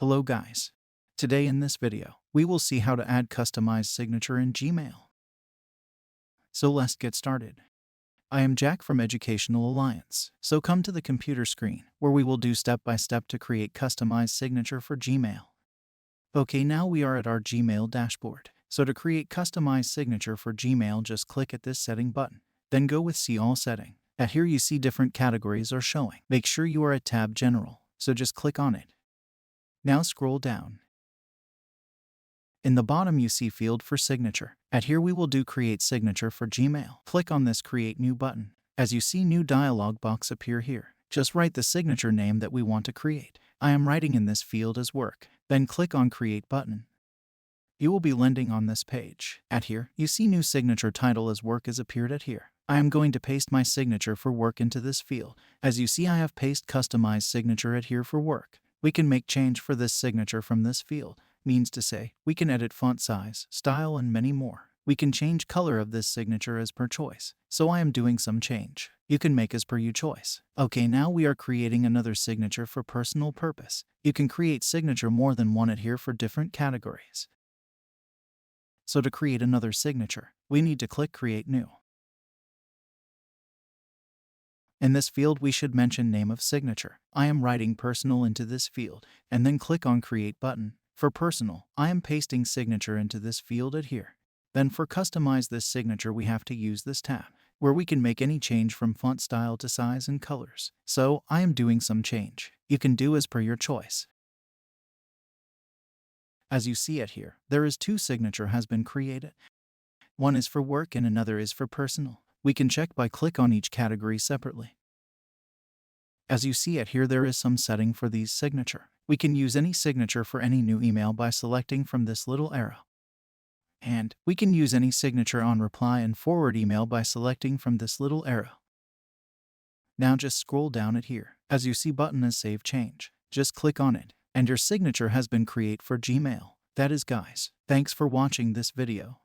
Hello guys. Today in this video, we will see how to add customized signature in Gmail. So let's get started. I am Jack from Educational Alliance, so come to the computer screen where we will do step by step to create customized signature for Gmail. Okay, now we are at our Gmail dashboard. So to create customized signature for Gmail, just click at this setting button, then go with see all setting. At here you see different categories are showing. Make sure you are at tab general, so just click on it. Now scroll down. In the bottom you see field for signature. At here we will do create signature for Gmail. Click on this create new button. As you see, new dialog box appear here. Just write the signature name that we want to create. I am writing in this field as work. Then click on create button. You will be landing on this page. At here, you see new signature title as work is appeared at here. I am going to paste my signature for work into this field. As you see, I have paste customized signature at here for work. We can make change for this signature from this field. Means to say, we can edit font size, style, and many more. We can change color of this signature as per choice. So I am doing some change. You can make as per your choice. Okay, now we are creating another signature for personal purpose. You can create signature more than one at here for different categories. So to create another signature, we need to click create new. In this field we should mention name of signature. I am writing personal into this field, and then click on create button. For personal, I am pasting signature into this field at here. Then for customize this signature we have to use this tab, where we can make any change from font style to size and colors. So I am doing some change. You can do as per your choice. As you see at here, there is two signature has been created. One is for work and another is for personal. We can check by click on each category separately. As you see at here, there is some setting for these signature. We can use any signature for any new email by selecting from this little arrow. And we can use any signature on reply and forward email by selecting from this little arrow. Now just scroll down at here. As you see button as save change. Just click on it, and your signature has been created for Gmail. That is guys. Thanks for watching this video.